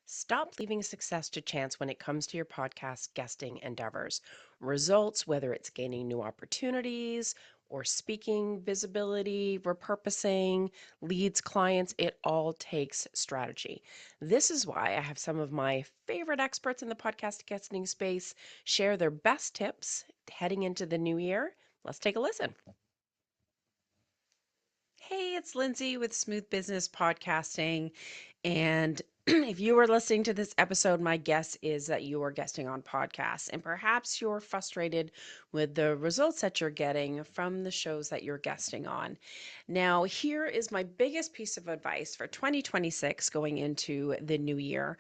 Stop leaving success to chance when it comes to your podcast guesting endeavors. Results, whether it's gaining new opportunities or speaking visibility, repurposing, leads, clients, it all takes strategy. This is why I have some of my favorite experts in the podcast guesting space share their best tips heading into the new year. Let's take a listen. Hey, it's Lindsay with Smooth Business Podcasting. And if you are listening to this episode, my guess is that you are guesting on podcasts, and perhaps you're frustrated with the results that you're getting from the shows that you're guesting on. Now, here is my biggest piece of advice for 2026 going into the new year.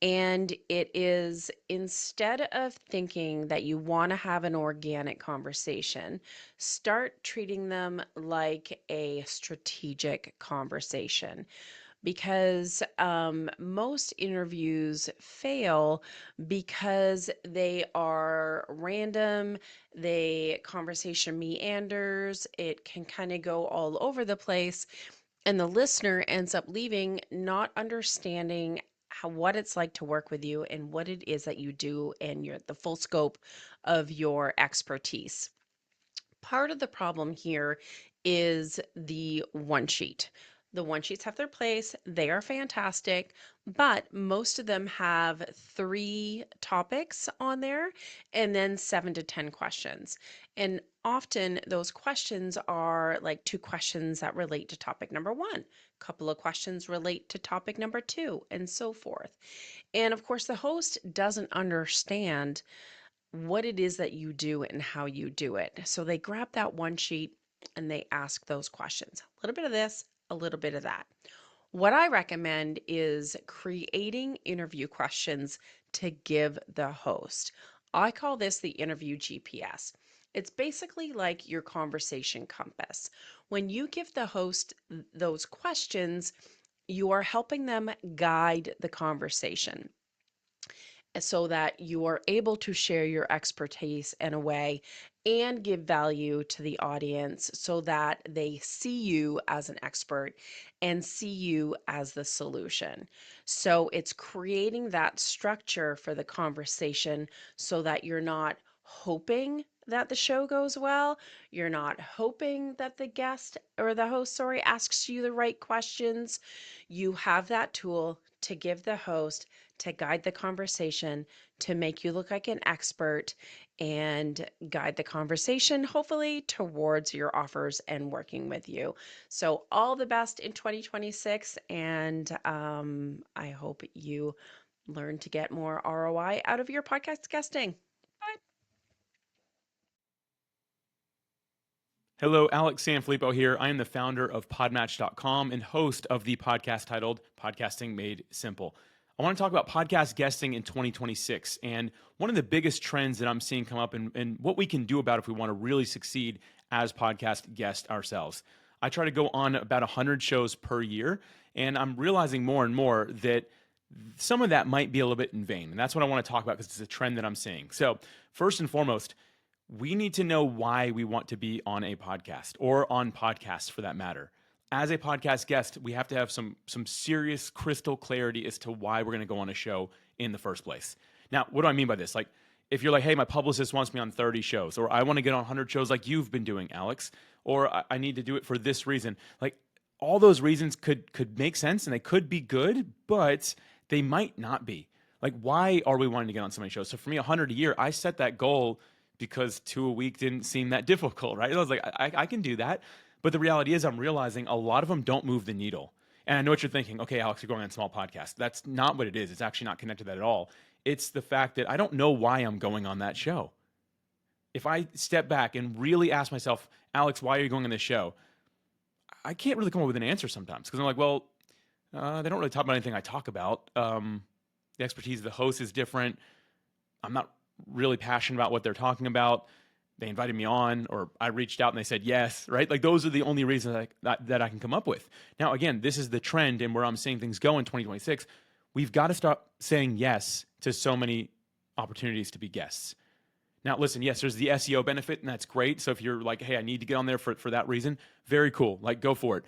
And it is, instead of thinking that you want to have an organic conversation, start treating them like a strategic conversation, because most interviews fail because they are random. The conversation meanders, it can kind of go all over the place, and the listener ends up leaving not understanding what it's like to work with you and what it is that you do and the full scope of your expertise. Part of the problem here is the one sheet. The one sheets have their place. They are fantastic, but most of them have 3 topics on there and then 7 to 10 questions. And often those questions are like 2 questions that relate to topic number 1, a couple of questions relate to topic number 2, and so forth. And of course, the host doesn't understand what it is that you do and how you do it. So they grab that one sheet and they ask those questions. A little bit of this, a little bit of that. What I recommend is creating interview questions to give the host. I call this the interview GPS. It's basically like your conversation compass. When you give the host those questions, you are helping them guide the conversation so that you are able to share your expertise in a way and give value to the audience so that they see you as an expert and see you as the solution. So it's creating that structure for the conversation so that you're not hoping that the show goes well. You're not hoping that the guest or the host, sorry, asks you the right questions. You have that tool to give the host to guide the conversation, to make you look like an expert, and guide the conversation, hopefully, towards your offers and working with you. So, all the best in 2026, and I hope you learn to get more ROI out of your podcast guesting. Bye. Hello, Alex Sanfilippo here. I am the founder of Podmatch.com and host of the podcast titled Podcasting Made Simple. I want to talk about podcast guesting in 2026 and one of the biggest trends that I'm seeing come up and what we can do about it if we want to really succeed as podcast guests ourselves. I try to go on about 100 shows per year, and I'm realizing more and more that some of that might be a little bit in vain. And that's what I want to talk about because it's a trend that I'm seeing. So, first and foremost, we need to know why we want to be on a podcast or on podcasts for that matter. As a podcast guest, we have to have some serious crystal clarity as to why we're going to go on a show in the first place. Now, what do I mean by this? Like, if you're like, hey, my publicist wants me on 30 shows, or I want to get on 100 shows like you've been doing, Alex, or I need to do it for this reason. Like, all those reasons could make sense and they could be good, but they might not be. Like, why are we wanting to get on so many shows? So for me, 100 a year, I set that goal because 2 a week didn't seem that difficult, right? I was like, I can do that. But the reality is I'm realizing a lot of them don't move the needle. And I know what you're thinking. Okay, Alex, you're going on small podcasts. That's not what it is. It's actually not connected to that at all. It's the fact that I don't know why I'm going on that show. If I step back and really ask myself, Alex, why are you going on this show? I can't really come up with an answer sometimes because I'm like, well, they don't really talk about anything I talk about. The expertise of the host is different. I'm not really passionate about what they're talking about. They invited me on, or I reached out and they said yes, right? Like, those are the only reasons that I can come up with. Now, again, this is the trend and where I'm seeing things go in 2026. We've got to stop saying yes to so many opportunities to be guests. Now, listen, yes, there's the SEO benefit, and that's great. So if you're like, hey, I need to get on there for that reason, very cool. Like, go for it.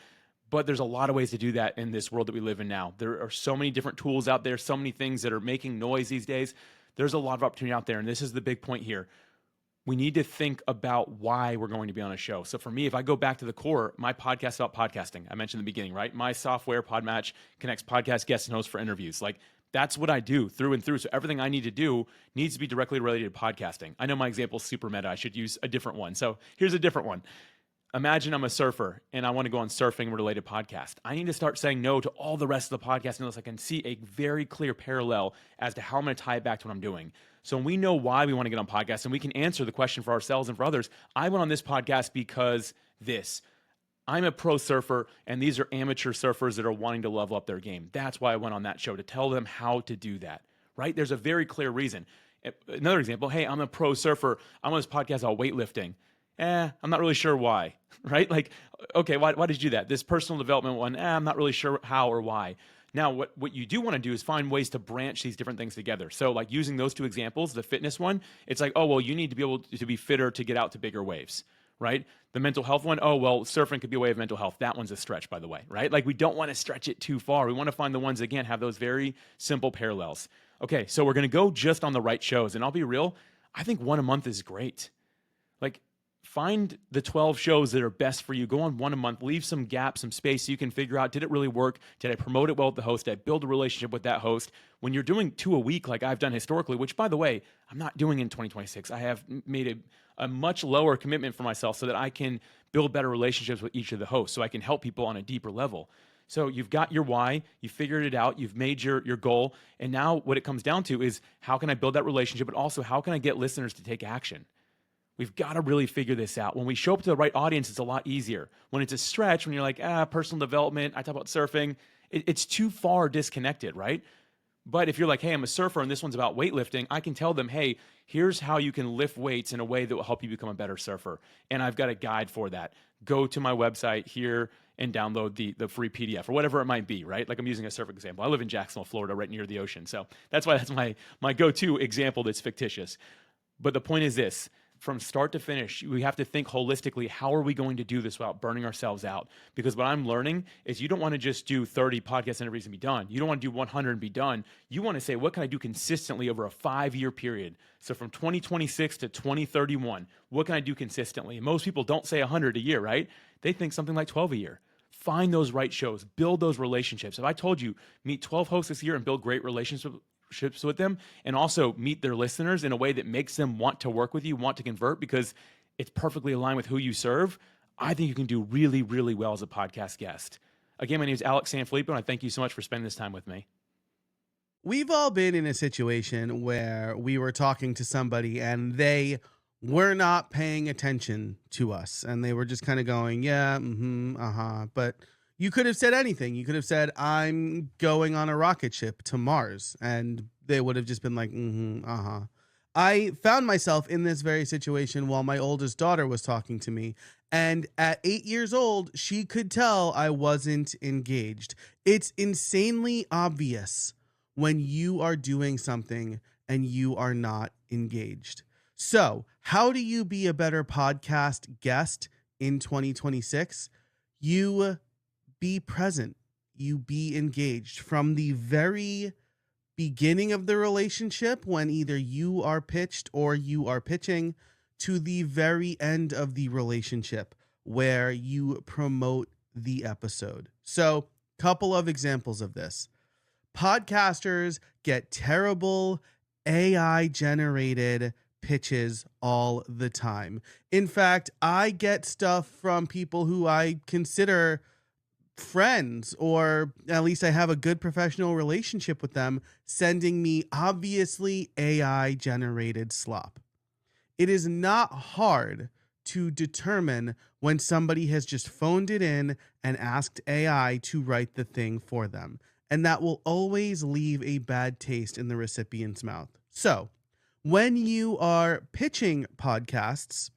But there's a lot of ways to do that in this world that we live in now. There are so many different tools out there, so many things that are making noise these days. There's a lot of opportunity out there. And this is the big point here. We need to think about why we're going to be on a show. So for me, if I go back to the core, my podcast is about podcasting. I mentioned in the beginning, right? My software, Podmatch, connects podcast guests and hosts for interviews. Like, that's what I do through and through. So everything I need to do needs to be directly related to podcasting. I know my example is super meta. I should use a different one. So here's a different one. Imagine I'm a surfer and I want to go on surfing related podcast. I need to start saying no to all the rest of the podcast unless I can see a very clear parallel as to how I'm going to tie it back to what I'm doing. So when we know why we want to get on podcasts and we can answer the question for ourselves and for others, I went on this podcast because this. I'm a pro surfer and these are amateur surfers that are wanting to level up their game. That's why I went on that show, to tell them how to do that, right? There's a very clear reason. Another example, hey, I'm a pro surfer. I'm on this podcast about weightlifting. I'm not really sure why, right? Like, okay, why did you do that? This personal development one, I'm not really sure how or why. Now, what you do want to do is find ways to branch these different things together. So like using those two examples, the fitness one, it's like, oh, well, you need to be able to be fitter to get out to bigger waves, right? The mental health one, oh, well, surfing could be a way of mental health. That one's a stretch, by the way, right? Like we don't want to stretch it too far. We want to find the ones, again, have those very simple parallels. Okay, so we're going to go just on the right shows. And I'll be real, I think one a month is great. Like, find the 12 shows that are best for you. Go on one a month. Leave some gap, some space so you can figure out, did it really work? Did I promote it well with the host? Did I build a relationship with that host? When you're doing 2 a week like I've done historically, which, by the way, I'm not doing in 2026. I have made a much lower commitment for myself so that I can build better relationships with each of the hosts, so I can help people on a deeper level. So you've got your why, you figured it out, you've made your goal, and now what it comes down to is, how can I build that relationship, but also how can I get listeners to take action? We've got to really figure this out. When we show up to the right audience, it's a lot easier. When it's a stretch, when you're like, personal development, I talk about surfing, it's too far disconnected, right? But if you're like, hey, I'm a surfer and this one's about weightlifting, I can tell them, hey, here's how you can lift weights in a way that will help you become a better surfer. And I've got a guide for that. Go to my website here and download the free PDF or whatever it might be, right? Like I'm using a surf example. I live in Jacksonville, Florida, right near the ocean. So that's why that's my go-to example that's fictitious. But the point is this. From start to finish, we have to think holistically, how are we going to do this without burning ourselves out? Because what I'm learning is you don't want to just do 30 podcast interviews and be done. You don't want to do 100 and be done. You want to say, what can I do consistently over a 5-year period? So from 2026 to 2031, what can I do consistently? And most people don't say 100 a year, right? They think something like 12 a year. Find those right shows, build those relationships. If I told you, meet 12 hosts this year and build great relationships with them, and also meet their listeners in a way that makes them want to work with you, want to convert, because it's perfectly aligned with who you serve, I think you can do really, really well as a podcast guest. Again, my name is Alex Sanfilippo, and I thank you so much for spending this time with me. We've all been in a situation where we were talking to somebody and they were not paying attention to us, and they were just kind of going, yeah, but you could have said anything. You could have said, I'm going on a rocket ship to Mars. And they would have just been like, I found myself in this very situation while my oldest daughter was talking to me. And at 8 years old, she could tell I wasn't engaged. It's insanely obvious when you are doing something and you are not engaged. So how do you be a better podcast guest in 2026? You be present, you be engaged from the very beginning of the relationship, when either you are pitched or you are pitching, to the very end of the relationship where you promote the episode. So, couple of examples of this. Podcasters get terrible AI generated pitches all the time. In fact, I get stuff from people who I consider friends, or at least I have a good professional relationship with them, sending me obviously AI generated slop. It is not hard to determine when somebody has just phoned it in and asked AI to write the thing for them. And that will always leave a bad taste in the recipient's mouth. So when you are pitching podcasts,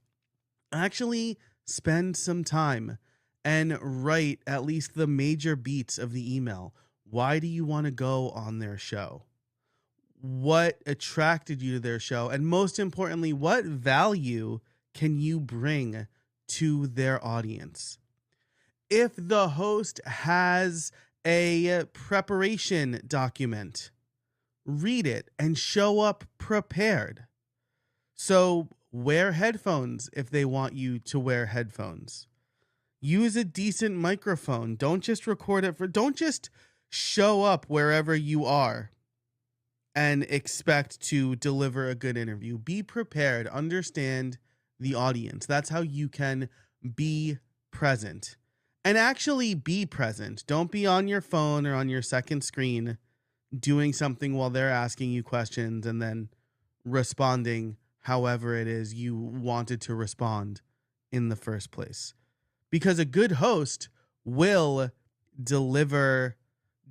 actually spend some time and write at least the major beats of the email. Why do you want to go on their show? What attracted you to their show? And most importantly, what value can you bring to their audience? If the host has a preparation document, read it and show up prepared. So wear headphones if they want you to wear headphones. Use a decent microphone. Don't just don't just show up wherever you are and expect to deliver a good interview. Be prepared. Understand the audience. That's how you can be present. And actually be present. Don't be on your phone or on your second screen doing something while they're asking you questions and then responding however it is you wanted to respond in the first place. Because a good host will deliver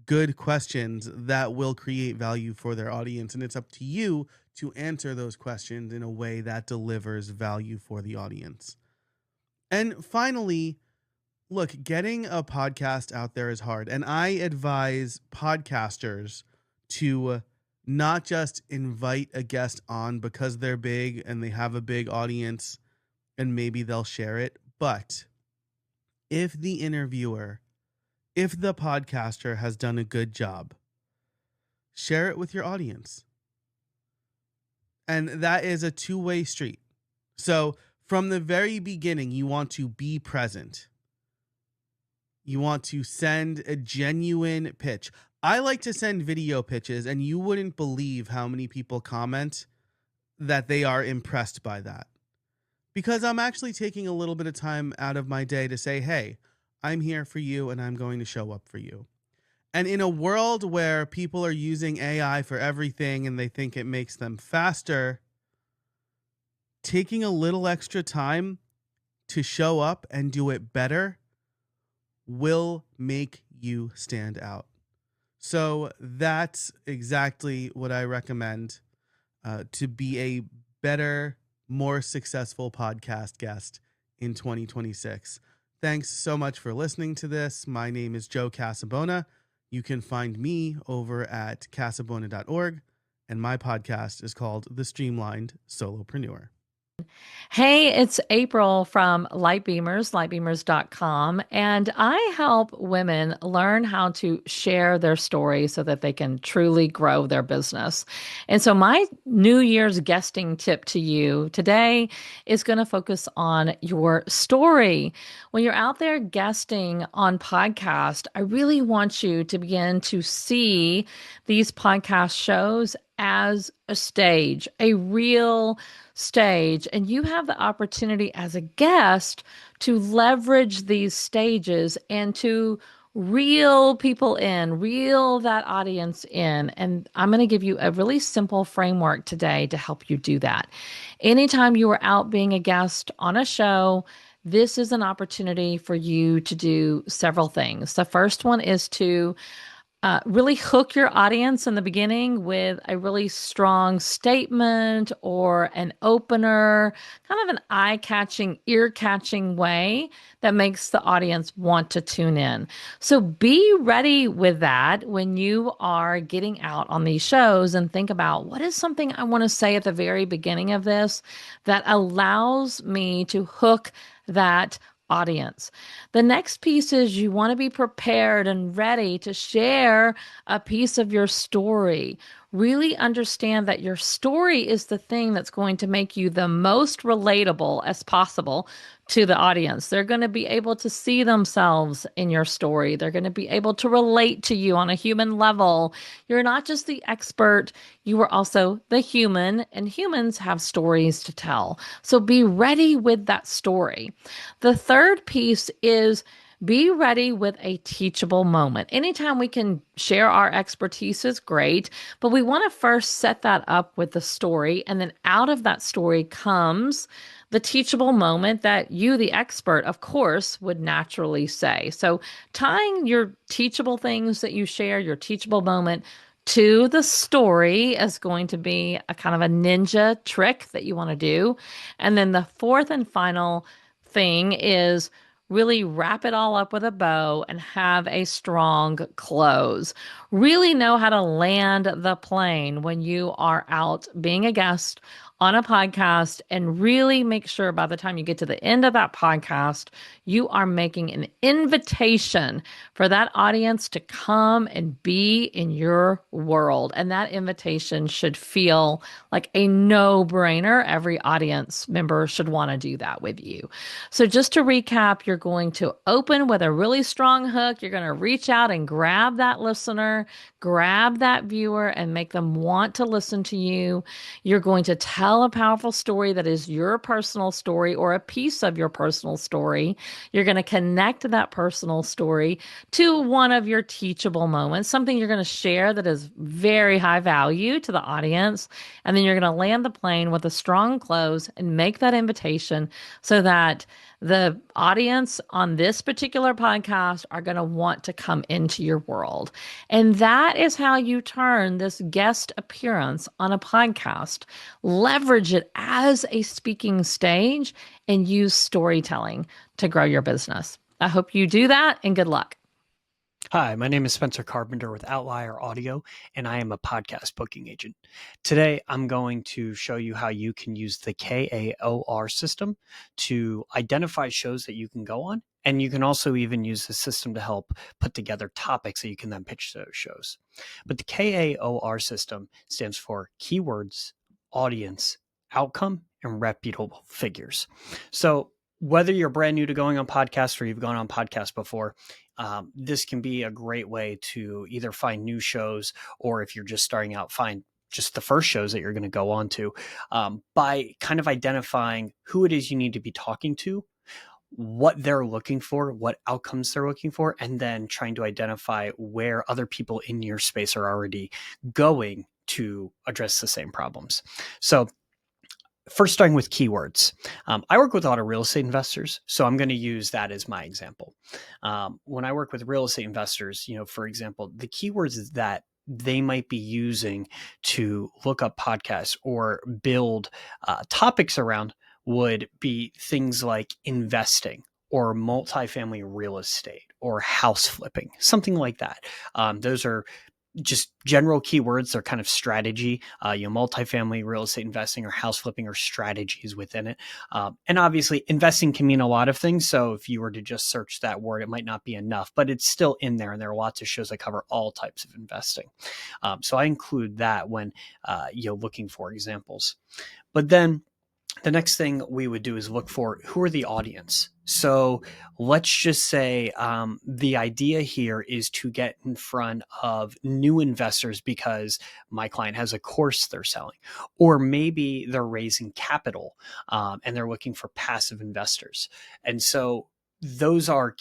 good questions that will create value for their audience. And it's up to you to answer those questions in a way that delivers value for the audience. And finally, look, getting a podcast out there is hard. And I advise podcasters to not just invite a guest on because they're big and they have a big audience and maybe they'll share it, but if the podcaster has done a good job, share it with your audience. And that is a two-way street. So from the very beginning, you want to be present. You want to send a genuine pitch. I like to send video pitches, and you wouldn't believe how many people comment that they are impressed by that. Because I'm actually taking a little bit of time out of my day to say, hey, I'm here for you and I'm going to show up for you. And in a world where people are using AI for everything and they think it makes them faster, taking a little extra time to show up and do it better will make you stand out. So that's exactly what I recommend to be a better, more successful podcast guest in 2026. Thanks so much for listening to this. My name is Joe Casabona. You can find me over at casabona.org, and my podcast is called The Streamlined Solopreneur. Hey, it's April from lightbeamers.com, and I help women learn how to share their story so that they can truly grow their business. And so my New Year's guesting tip to you today is going to focus on your story. When you're out there guesting on podcast, I really want you to begin to see these podcast shows as a stage, a real stage, and you have the opportunity as a guest to leverage these stages and to reel people in, reel that audience in. And I'm going to give you a really simple framework today to help you do that. Anytime you are out being a guest on a show, this is an opportunity for you to do several things. The first one is to really hook your audience in the beginning with a really strong statement or an opener, kind of an eye-catching, ear-catching way that makes the audience want to tune in. So be ready with that when you are getting out on these shows and think about what is something I want to say at the very beginning of this that allows me to hook that audience. The next piece is you want to be prepared and ready to share a piece of your story. Really understand that your story is the thing that's going to make you the most relatable as possible to the audience. They're going to be able to see themselves in your story. They're going to be able to relate to you on a human level. You're not just the expert, you are also the human, and humans have stories to tell. So be ready with that story. The third piece is be ready with a teachable moment. Anytime we can share our expertise is great, but we want to first set that up with the story, and then out of that story comes the teachable moment that you, the expert, of course, would naturally say. So tying your teachable things that you share, your teachable moment, to the story is going to be a kind of a ninja trick that you want to do. And then the fourth and final thing is really wrap it all up with a bow and have a strong close. Really know how to land the plane when you are out being a guest on a podcast and really make sure by the time you get to the end of that podcast, you are making an invitation for that audience to come and be in your world. And that invitation should feel like a no-brainer. Every audience member should want to do that with you. So just to recap, you're going to open with a really strong hook. You're going to reach out and grab that listener, grab that viewer, and make them want to listen to you. You're going to tell a powerful story that is your personal story or a piece of your personal story. You're going to connect that personal story to one of your teachable moments, something you're going to share that is very high value to the audience. And then you're going to land the plane with a strong close and make that invitation so that the audience on this particular podcast are going to want to come into your world. And that is how you turn this guest appearance on a podcast, leverage it as a speaking stage, and use storytelling to grow your business. I hope you do that, and good luck. Hi, my name is Spencer Carpenter with Outlier Audio, and I am a podcast booking agent. Today, I'm going to show you how you can use the KAOR system to identify shows that you can go on, and you can also even use the system to help put together topics that you can then pitch those shows. But the KAOR system stands for Keywords, Audience, Outcome, and Reputable Figures. So whether you're brand new to going on podcasts or you've gone on podcasts before, this can be a great way to either find new shows, or if you're just starting out, find just the first shows that you're going to go on to, by kind of identifying who it is you need to be talking to, what they're looking for, what outcomes they're looking for, and then trying to identify where other people in your space are already going to address the same problems. So first, starting with keywords. I work with a lot of real estate investors, so I'm going to use that as my example. When I work with real estate investors, for example, the keywords that they might be using to look up podcasts or build topics around would be things like investing or multifamily real estate or house flipping, something like that. Those are just general keywords. They're kind of strategy, multifamily real estate investing or house flipping or strategies within it. And obviously investing can mean a lot of things. So if you were to just search that word, it might not be enough, but it's still in there. And there are lots of shows that cover all types of investing. So I include that when, looking for examples. But then the next thing we would do is look for who are the audience. So let's just say the idea here is to get in front of new investors because my client has a course they're selling, or maybe they're raising capital and they're looking for passive investors. And so those are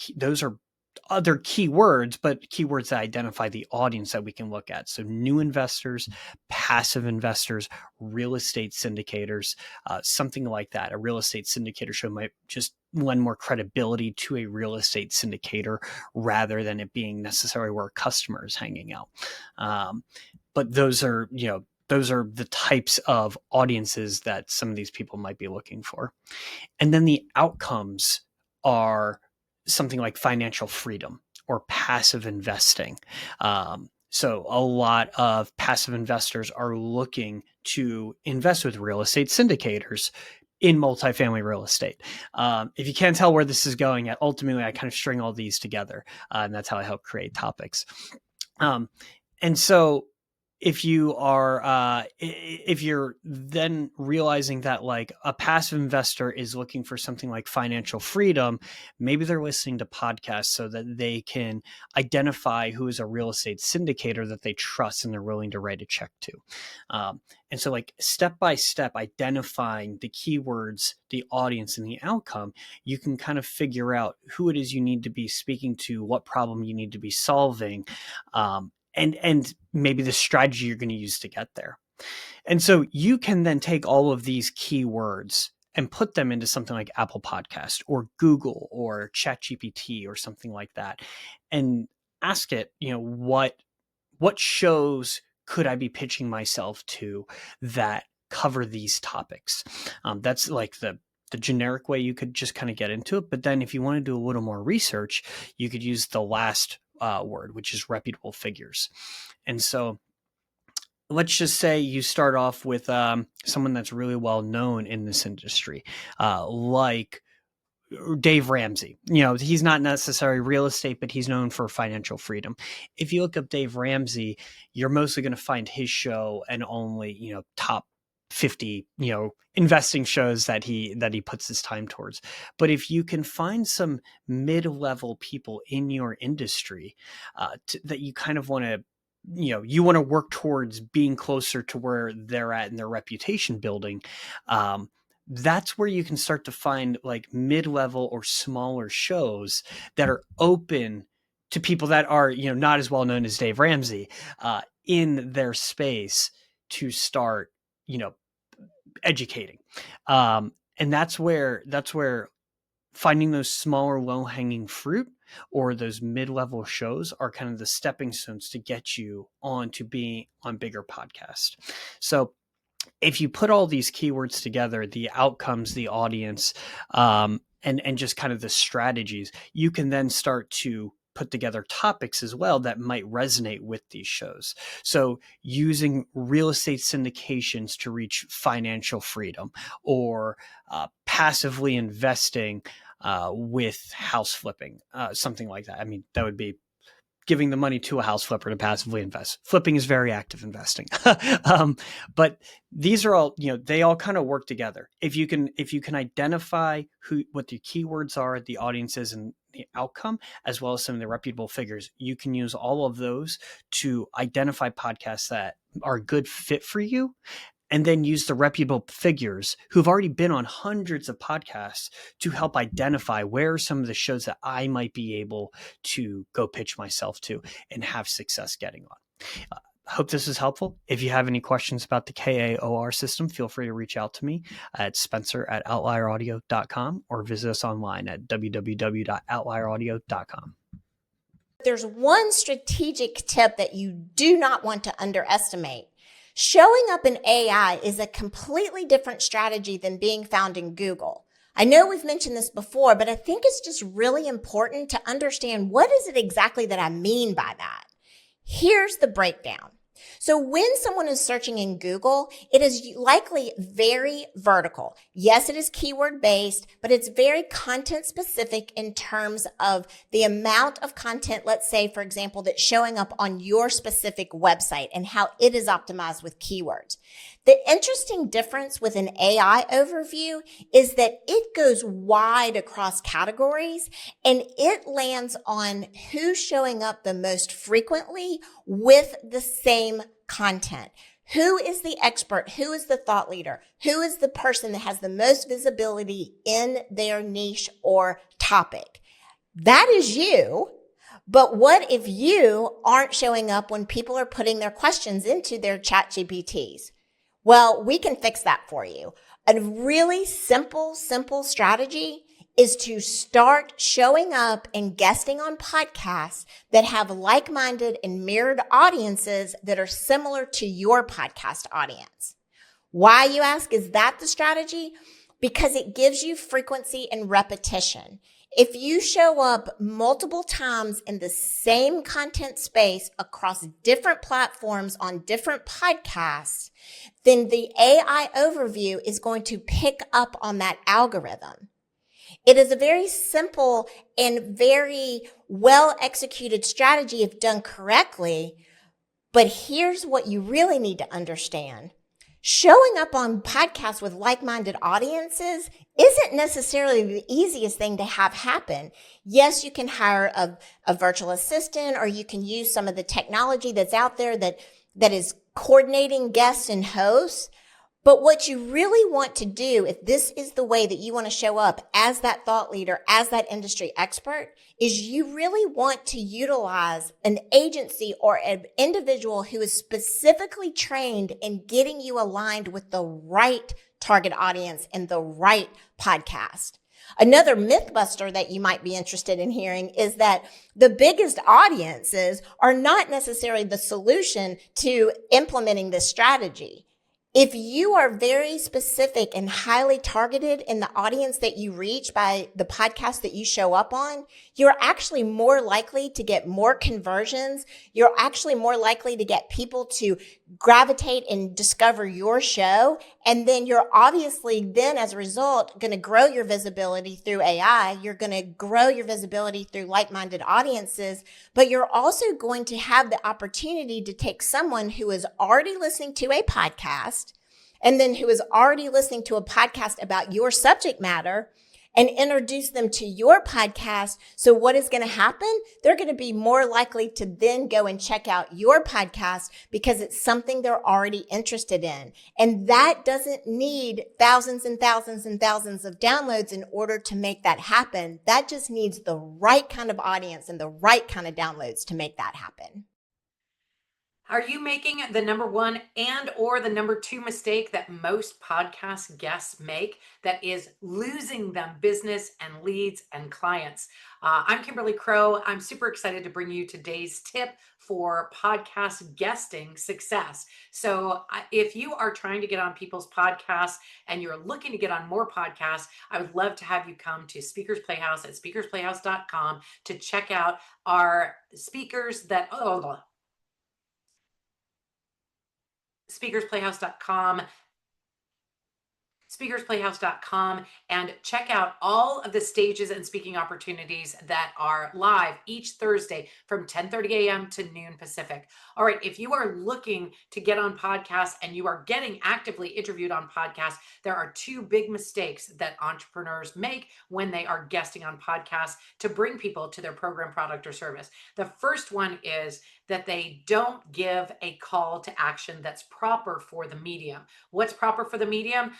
other keywords, but keywords that identify the audience that we can look at. So new investors, passive investors, real estate syndicators, something like that. A real estate syndicator show might just lend more credibility to a real estate syndicator rather than it being necessarily where a customer is hanging out. But those are the types of audiences that some of these people might be looking for. And then the outcomes are something like financial freedom or passive investing. So a lot of passive investors are looking to invest with real estate syndicators in multifamily real estate. If you can't tell where this is going at, ultimately I kind of string all these together, and that's how I help create topics. And so if you're then realizing that like a passive investor is looking for something like financial freedom, maybe they're listening to podcasts so that they can identify who is a real estate syndicator that they trust and they're willing to write a check to. And so like step by step, identifying the keywords, the audience, and the outcome, you can kind of figure out who it is you need to be speaking to, what problem you need to be solving, and maybe the strategy you're going to use to get there. And so you can then take all of these keywords and put them into something like Apple Podcast or Google or ChatGPT or something like that, and ask it, what shows could I be pitching myself to that cover these topics? That's like the generic way you could just kind of get into it. But then if you want to do a little more research, you could use the last word, which is reputable figures. And so let's just say you start off with someone that's really well known in this industry, like Dave Ramsey. He's not necessarily real estate, but he's known for financial freedom. If you look up Dave Ramsey, you're mostly going to find his show and only, top 50, investing shows that he puts his time towards. But if you can find some mid-level people in your industry that you kind of want to, you want to work towards being closer to where they're at in their reputation building, that's where you can start to find like mid-level or smaller shows that are open to people that are, not as well known as Dave Ramsey in their space to start, educating. And that's where finding those smaller low-hanging fruit or those mid-level shows are kind of the stepping stones to get you on to being on bigger podcasts. So if you put all these keywords together, the outcomes, the audience, and just kind of the strategies, you can then start to put together topics as well that might resonate with these shows. So using real estate syndications to reach financial freedom, or passively investing with house flipping, something like that. I mean, that would be giving the money to a house flipper to passively invest. Flipping is very active investing. But these are all, they all kind of work together. If you can identify what the keywords are, the audiences, and the outcome, as well as some of the reputable figures, you can use all of those to identify podcasts that are a good fit for you, and then use the reputable figures who've already been on hundreds of podcasts to help identify where are some of the shows that I might be able to go pitch myself to and have success getting on. Hope this is helpful. If you have any questions about the KAOR system, feel free to reach out to me at spencer@outlieraudio.com or visit us online at www.outlieraudio.com. There's one strategic tip that you do not want to underestimate. Showing up in AI is a completely different strategy than being found in Google. I know we've mentioned this before, but I think it's just really important to understand what is it exactly that I mean by that. Here's the breakdown. So when someone is searching in Google, it is likely very vertical. Yes, it is keyword based, but it's very content specific in terms of the amount of content, let's say, for example, that's showing up on your specific website and how it is optimized with keywords. The interesting difference with an AI overview is that it goes wide across categories and it lands on who's showing up the most frequently with the same content. Who is the expert? Who is the thought leader? Who is the person that has the most visibility in their niche or topic? That is you. But what if you aren't showing up when people are putting their questions into their chat GPTs? Well, we can fix that for you. A really simple strategy is to start showing up and guesting on podcasts that have like-minded and mirrored audiences that are similar to your podcast audience. Why, you ask, is that the strategy? Because it gives you frequency and repetition. If you show up multiple times in the same content space across different platforms on different podcasts, then the AI overview is going to pick up on that algorithm. It is a very simple and very well executed strategy if done correctly. But here's what you really need to understand. Showing up on podcasts with like-minded audiences isn't necessarily the easiest thing to have happen. Yes, you can hire a virtual assistant, or you can use some of the technology that's out there that is coordinating guests and hosts. But what you really want to do, if this is the way that you want to show up as that thought leader, as that industry expert, is you really want to utilize an agency or an individual who is specifically trained in getting you aligned with the right target audience and the right podcast. Another myth buster that you might be interested in hearing is that the biggest audiences are not necessarily the solution to implementing this strategy. If you are very specific and highly targeted in the audience that you reach by the podcast that you show up on, you're actually more likely to get more conversions. You're actually more likely to get people to gravitate and discover your show. And then you're obviously then as a result going to grow your visibility through AI. You're going to grow your visibility through like-minded audiences, but you're also going to have the opportunity to take someone who is already listening to a podcast and then who is already listening to a podcast about your subject matter and introduce them to your podcast. So what is going to happen? They're going to be more likely to then go and check out your podcast because it's something they're already interested in. And that doesn't need thousands and thousands and thousands of downloads in order to make that happen. That just needs the right kind of audience and the right kind of downloads to make that happen. Are you making the number one and or the number two mistake that most podcast guests make, that is losing them business and leads and clients? I'm Kimberly Crow. I'm super excited to bring you today's tip for podcast guesting success. So if you are trying to get on people's podcasts and you're looking to get on more podcasts, I would love to have you come to Speakers Playhouse at speakersplayhouse.com to check out our speakers that, speakersplayhouse.com, speakersplayhouse.com, and check out all of the stages and speaking opportunities that are live each Thursday from 10:30 a.m. to noon Pacific. All right, if you are looking to get on podcasts and you are getting actively interviewed on podcasts, there are two big mistakes that entrepreneurs make when they are guesting on podcasts to bring people to their program, product, or service. The first one is that they don't give a call to action that's proper for the medium. What's proper for the medium?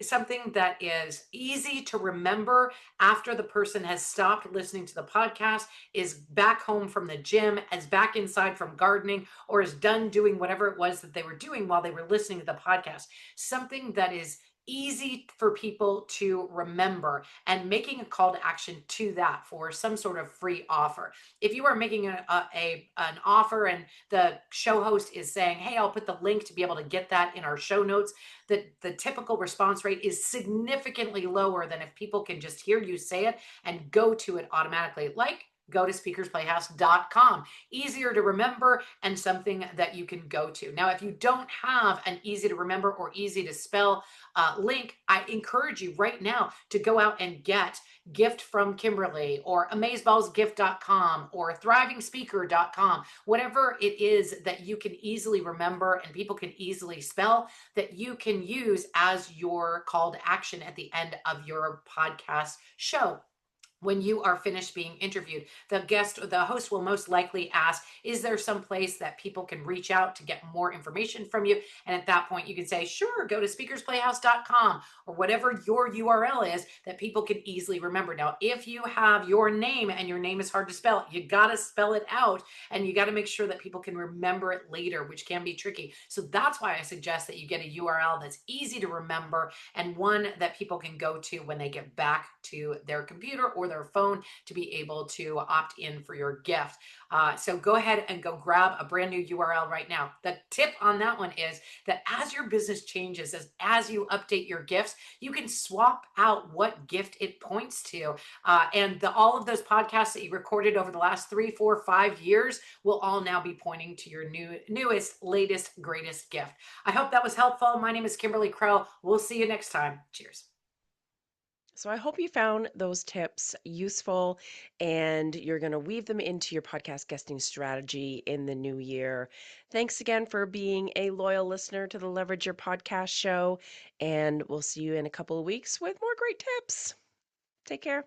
Something that is easy to remember after the person has stopped listening to the podcast, is back home from the gym, is back inside from gardening, or is done doing whatever it was that they were doing while they were listening to the podcast. Something that is easy for people to remember, and making a call to action to that for some sort of free offer. If you are making an offer and the show host is saying, hey, I'll put the link to be able to get that in our show notes, the typical response rate is significantly lower than if people can just hear you say it and go to it automatically. Like, go to speakersplayhouse.com. Easier to remember and something that you can go to. Now, if you don't have an easy to remember or easy to spell link, I encourage you right now to go out and get Gift from Kimberly or amazeballsgift.com or thrivingspeaker.com, whatever it is that you can easily remember and people can easily spell, that you can use as your call to action at the end of your podcast show. When you are finished being interviewed, the host will most likely ask, is there some place that people can reach out to get more information from you? And at that point, you can say, sure, go to speakersplayhouse.com or whatever your URL is that people can easily remember. Now, if you have your name and your name is hard to spell, you got to spell it out and you got to make sure that people can remember it later, which can be tricky. So that's why I suggest that you get a URL that's easy to remember and one that people can go to when they get back to their computer or their phone to be able to opt in for your gift. So go ahead and go grab a brand new URL right now. The tip on that one is that as your business changes, as you update your gifts, you can swap out what gift it points to. And all of those podcasts that you recorded over the last 3, 4, 5 years will all now be pointing to your newest, latest, greatest gift. I hope that was helpful. My name is Kimberly Crow. We'll see you next time. Cheers. So I hope you found those tips useful and you're going to weave them into your podcast guesting strategy in the new year. Thanks again for being a loyal listener to the Leverage Your Podcast show, and we'll see you in a couple of weeks with more great tips. Take care.